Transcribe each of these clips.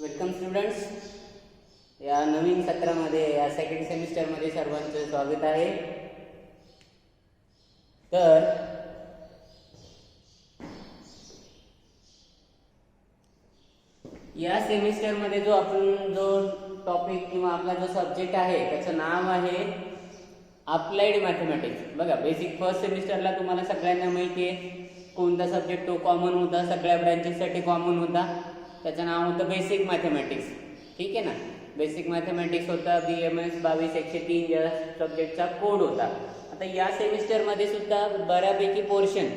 Welcome students, या नवीन सत्रामध्ये या सेकंड सेमिस्टरमध्ये सर्वांचं स्वागत आहे. तर या सेमिस्टरमध्ये जो टॉपिक किंवा आपला जो सब्जेक्ट आहे त्याचं नाव आहे अप्लाइड मॅथमॅटिक्स. बघा, बेसिक फर्स्ट सेमिस्टरला तुम्हाला सगळ्यांना माहिती आहे कोणता सब्जेक्ट तो कॉमन होता, सगळ्या ब्रँचेससाठी कॉमन होता. त्याचं नाव होतं बेसिक मॅथमॅटिक्स. ठीक आहे ना, बेसिक मॅथमॅटिक्स होता. BMS 22-103 या सब्जेक्टचा कोड होता. आता या सेमिस्टरमध्ये सुद्धा बऱ्यापैकी पोर्शन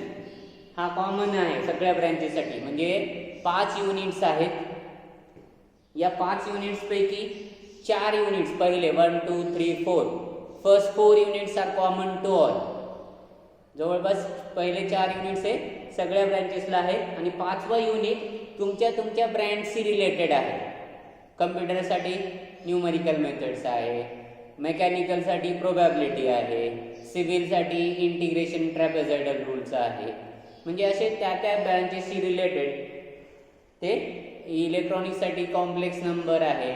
हा कॉमन आहे सगळ्या ब्रँचेससाठी. म्हणजे 5 युनिट्स आहेत. या 5 युनिट्सपैकी 4 युनिट्स पहिले 1, 2, 3, 4 first 4 units are common to all. जवळपास पहिले 4 युनिट्स हे सगळ्या ब्रँचेसला आहेत आणि 5वा युनिट तुमच्या ब्रँचशी रिलेटेड आहे. कम्प्युटरसाठी न्यूमरिकल मेथड्स आहे, मेकॅनिकलसाठी प्रोबॅबिलिटी आहे, सिव्हिलसाठी इंटिग्रेशन ट्रॅपेझॉइडल रूल्स आहे. म्हणजे असे त्या ब्रँचेसशी रिलेटेड. ते इलेक्ट्रॉनिक्ससाठी कॉम्प्लेक्स नंबर आहे.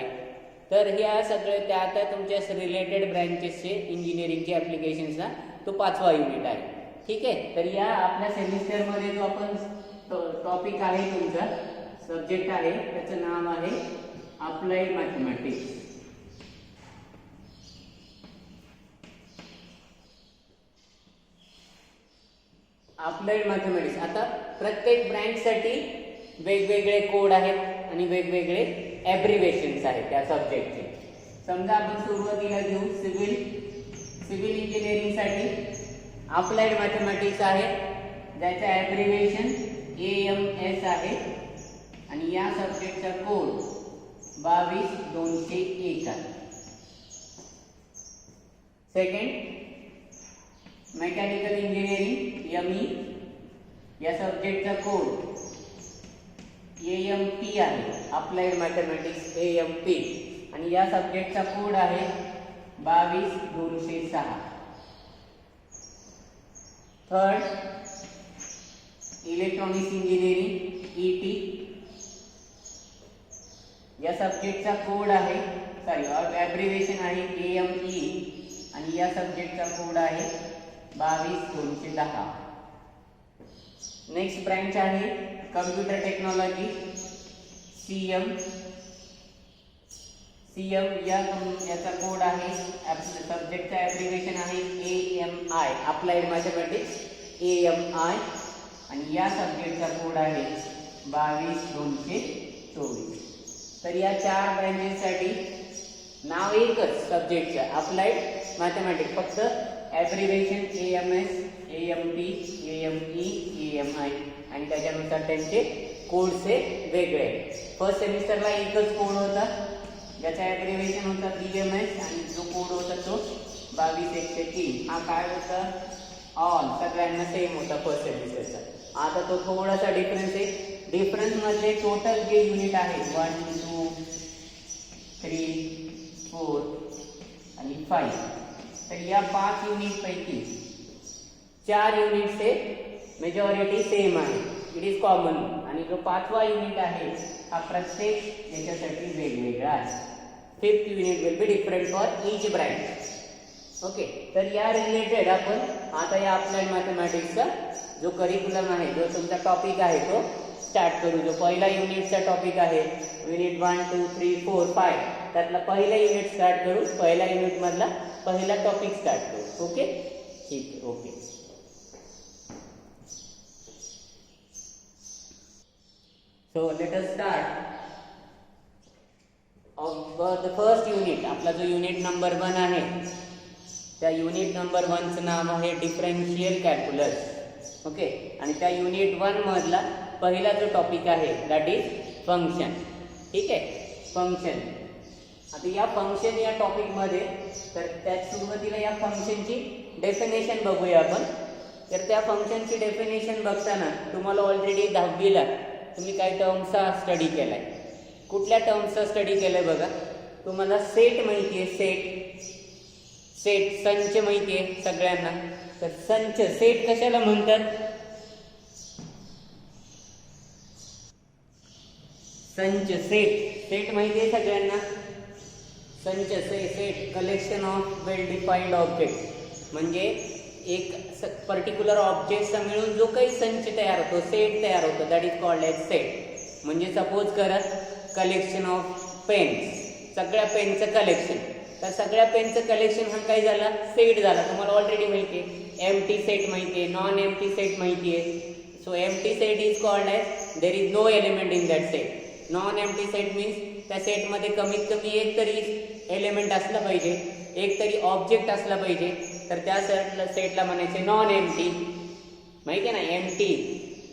तर ह्या सगळे त्या तुमच्या रिलेटेड ब्रँचेसचे इंजिनिअरिंगचे ॲप्लिकेशन्सचा तो 5वा युनिट आहे. ठीक आहे. तर या आपल्या सेमिस्टरमध्ये जो आपण टॉपिक आहे, तुमचा सब्जेक्ट आहे, त्याचं नाव आहे अप्लाइड मॅथमॅटिक्स. Applied mathematics. आता प्रत्येक ब्रँचसाठी वेगवेगळे कोड आहेत आणि वेगवेगळे ॲब्रिव्हिएशन्स आहेत त्या सब्जेक्टचे. समजा आपण सुरुवातीला घेऊ सिव्हिल इंजिनिअरिंगसाठी अप्लाइड मॅथमॅटिक्स आहे, ज्याचं ॲब्रिव्हिएशन AMS आहे आणि या सब्जेक्टचा कोड 22-201 आहे. सेकंड, मेकॅनिकल इंजिनिअरिंग ME या सब्जेक्टचा कोड AMP आहे. अप्लाइड मॅथमॅटिक्स AMP आणि या सब्जेक्टचा कोड आहे 22-206. थर्ड, इलेक्ट्रॉनिक्स इंजिनिअरिंग ET या सब्जेक्टचा कोड आहे ॲब्रिव्हिएशन आहे AME आणि या सब्जेक्टचा कोड आहे 22-210. नेक्स्ट ब्रँच आहे कम्प्युटर टेक्नॉलॉजी CM याचा कोड आहे, सब्जेक्टचा ॲब्रिव्हिएशन आहे AMI अप्लाइड मॅथमॅटिक्स AMI आणि या सब्जेक्टचा कोड आहे 22-224. तर या 4 ब्रँचेससाठी नाव एकच सब्जेक्टचं अप्लाइड मॅथमॅटिक्स, फक्त ॲब्रिव्हिएशन AMS AMP AME AMI आणि त्याच्यानुसार त्यांचे कोड्स हे वेगळे. फर्स्ट सेमिस्टरला एकच कोड होता, ज्याचा ॲब्रिव्हिएशन होता BMS आणि जो कोड होता तो 22-103. हा काय होता? ऑल, सगळ्यांना सेम होता फर्स्ट सेमिस्टरचा. आता तो थोडासा डिफरन्स आहे. डिफरन्स मध्ये टोटल जे युनिट आहे 1, 2, 3, 4 आणि 5. तर या 5 युनिट पैकी 4 युनिट्स हे मेजॉरिटी सेम आहे, इट इज कॉमन. आणि जो 5वा युनिट आहे हा प्रत्येक याच्यासाठी वेगवेगळा आहे. 5th unit will be different for each branch. Okay. तर या रिलेटेड आपण आता या अप्लाइड मॅथमॅटिक्सचा जो करिक्युलम आहे, जो तुमचा टॉपिक आहे, तो स्टार्ट करू. जो पहिला युनिटचा टॉपिक आहे युनिट 1, 2, 3, 4, 5 त्यातला पहिला युनिट स्टार्ट करू. पहिला युनिट मधला पहिला टॉपिक स्टार्ट करू. ओके, ठीक आहे. Okay, so let us start the first unit. आपला जो युनिट नंबर 1 आहे, त्या युनिट नंबर 1चं नाव आहे डिफरन्शियल कॅल्क्युलस. ओके. आणि त्या युनिट 1 मधला पहिला जो टॉपिक आहे दॅट इज फंक्शन. ठीक आहे, फंक्शन. आता या फंक्शन या टॉपिकमध्ये तर त्यात सुरुवातीला या फंक्शनची डेफिनेशन बघूया आपण. तर त्या फंक्शनची डेफिनेशन बघताना तुम्हाला ऑलरेडी 10वीला तुम्ही काही टर्म्सचा स्टडी केलाय. कुठल्या टर्म्सचा स्टडी केलाय बघा. तुम्हाला सेट माहिती आहे, सेट संच माहिती आहे सगळ्यांना. तर संच, सेट कशाला म्हणतात? संच सेट, सेट माहिती आहे सगळ्यांना. संच set collection of well defined object, म्हणजे एक पर्टिक्युलर ऑब्जेक्टचा मिळून जो काही संच तयार होतो, सेट तयार होतो, that is called as set. म्हणजे सपोज करा कलेक्शन ऑफ पेन्स, सगळ्या पेनचं कलेक्शन, तर सगळ्या पेनचं कलेक्शन हा काय झाला, सेट झाला. तुम्हाला ऑलरेडी माहिती आहे एम्प्टी सेट माहिती आहे, नॉन एम्प्टी सेट माहिती आहे. So empty set is called as there is no element in that set. Non empty set means त्या सेटमध्ये कमीत कमी एक तरी एलिमेंट असला पाहिजे, एक तरी ऑब्जेक्ट असला पाहिजे, तर त्या सेटला म्हणायचे नॉन एम्प्टी. माहिती आहे ना, एम्प्टी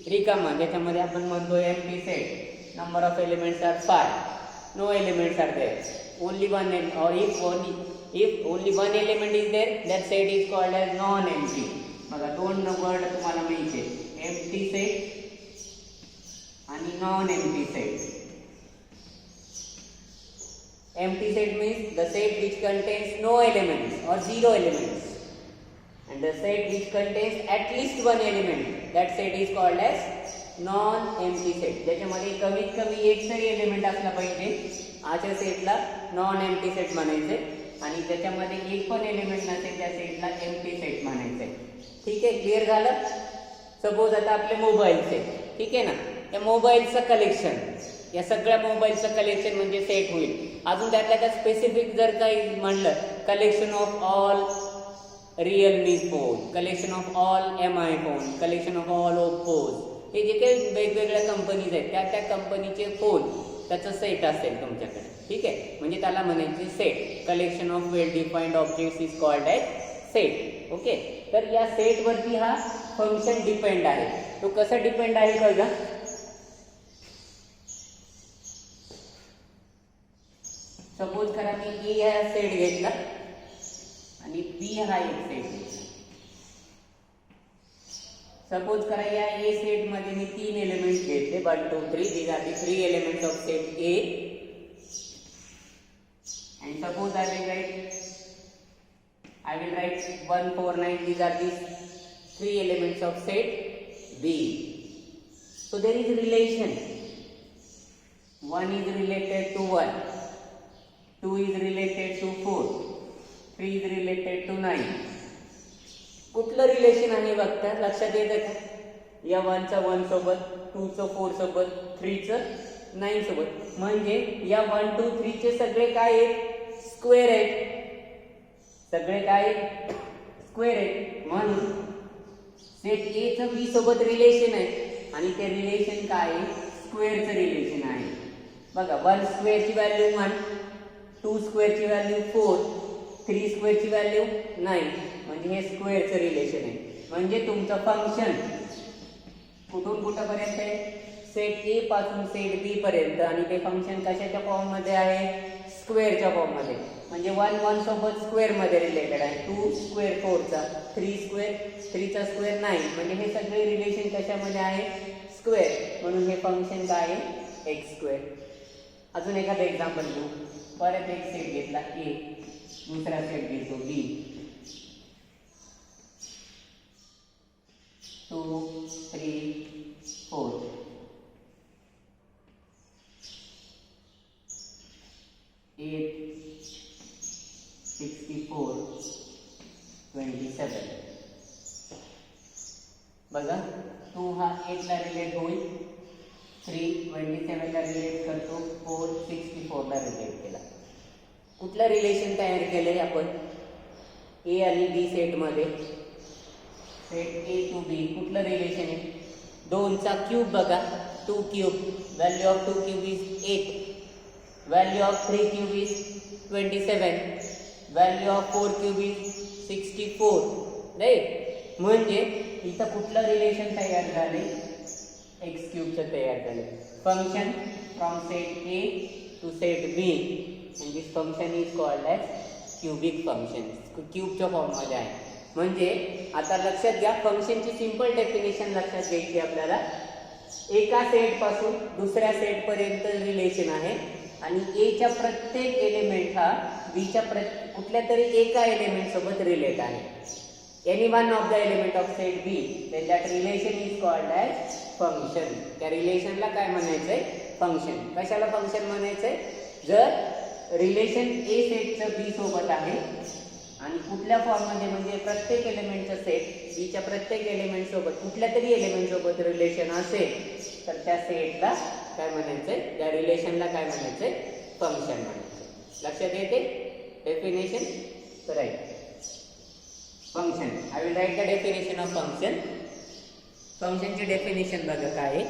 रिकामा, ज्याच्यामध्ये आपण म्हणतो empty set, number of elements are 5, no elements are there, only one or if only one element is there, that set is called as non empty. बघा दोन वर्ड तुम्हाला माहिती आहे, एम्प्टी सेट आणि non empty set. Empty set means the set which contains no elements or zero elements, and the set which contains at least one element, that set is called as non empty set. ज्याच्यामध्ये कमीत कमी एक तरी element असला पाहिजे, अशा सेटला non empty set म्हणायचे. आणि ज्याच्यामध्ये एक पण एलिमेंट नसेल त्या सेटला एम्प्टी सेट म्हणायचे. ठीक आहे, क्लिअर झालं. सपोज आता आपले मोबाईलचे, ठीक आहे ना, या मोबाईलचं कलेक्शन, या सगळ्या मोबाईलचं कलेक्शन म्हणजे सेट होईल. अजून त्यातल्या त्यात स्पेसिफिक जर काही म्हणलं, collection of all Realme phone, collection of all MI phone, collection of all Oppos, हे जे काही वेगवेगळ्या कंपनीज आहेत त्या त्या कंपनीचे फोन त्याचं सेट असेल तुमच्याकडे. ठीक आहे, म्हणजे त्याला म्हणायचे set. Collection of well defined objects is called as set. Okay, तर या सेटवरती हा फंक्शन डिपेंड आहे. तो कसा डिपेंड आहे बघा. सपोज करा मी ए हा सेट घेतला आणि बी हा एक सेट घेतला. सपोज करा या ए सेट मध्ये मी 3 एलिमेंट घेतले, 1 2 3, these are the 3 elements of set A, and suppose I will write 1 4 9, these are the 3 elements of set B. So there is a relation, 1 is related to 1, 2 is related to 4, 3 is related to 9. कुठलं relation आहे बघता, लक्षात येतं का. या 1चा 1 सोबत, 2चं 4 सोबत, 3चं 9 सोबत, म्हणजे या 1 2 3 चे सगळे काय आहेत, स्क्वेअर आहेत. सगळे काय स्क्वेअर आहेत. म्हणून सेट ए चं बी सोबत रिलेशन आहे आणि ते रिलेशन काय आहे, स्क्वेअरचं रिलेशन आहे. बघा 1 स्क्वेअरची व्हॅल्यू 1, 2 स्क्वेअरची व्हॅल्यू 4, 3 स्क्वेअरची व्हॅल्यू 9, म्हणजे हे स्क्वेअरचं रिलेशन आहे. म्हणजे तुमचं फंक्शन कुठून कुठपर्यंत आहे, सेट ए पासून सेट बी पर्यंत, आणि ते फंक्शन कशाच्या फॉर्म मध्ये आहे, स्क्वेअरच्या फॉर्म मध्ये. म्हणजे 1 1 सोबत स्क्वेअर मध्ये रिलेटेड आहे, 2 स्क्वेअर 4चा, 3 स्क्वेअर 3चा स्क्वेअर 9, म्हणजे हे सगळे रिलेशन कशामध्ये आहे, स्क्वेअर. म्हणून हे फंक्शन काय आहे, एक्स स्क्वेअर. अजून एखादं एक्झाम्पल घेऊ. परत एक सेट घेतला ए, दुसरा सेट घेतो बी, 2 3 4, 8 64 27. बघा 2 हा 8 ला रिलेट होईल, 3 27 ला रिलेट करतो, 4 64 ला रिलेट केला. कुठलं रिलेशन तयार केलंय आपण, ए आणि बी सेट मध्ये. सेट ए टू बी कुठलं रिलेशन आहे, 2चा क्यूब बघा, 2 cube, value of 2 cube is 8, value of 3 cube is 27, value of 4 cube is 64. Right, म्हणजे इथं कुठलं रिलेशन तयार झाले, एक्स क्यूबचं तयार झाले. Function from set A to set B, and this function is called as cubic function. क्यूबच्या form मध्ये आहे. म्हणजे आता लक्षात घ्या, फंक्शनची सिंपल डेफिनेशन लक्षात घ्यायची आपल्याला. एका सेट पासून दुसऱ्या सेट पर्यंत रिलेशन आहे आणि ए च्या प्रत्येक एलिमेंट हा बी च्या कुठल्या तरी एका एलिमेंट सोबत रिलेट आहे. Any one of the element of set B, then that relation is called as function. त्या रिलेशनला काय म्हणायचंय, फंक्शन. कशाला फंक्शन म्हणायचंय? जर रिलेशन ए सेटचं बी सोबत आहे आणि कुठल्या फॉर्ममध्ये म्हणजे प्रत्येक एलिमेंटचं सेट बीच्या प्रत्येक एलिमेंट सोबत कुठल्या तरी एलिमेंट सोबत रिलेशन असेल तर त्या सेटला काय म्हणायचंय? त्या रिलेशनला काय म्हणायचंय? फंक्शन म्हणायचं. लक्षात येते? Definition right. Function, I will write the definition of function. फंक्शनची डेफिनेशन बघा काय आहे.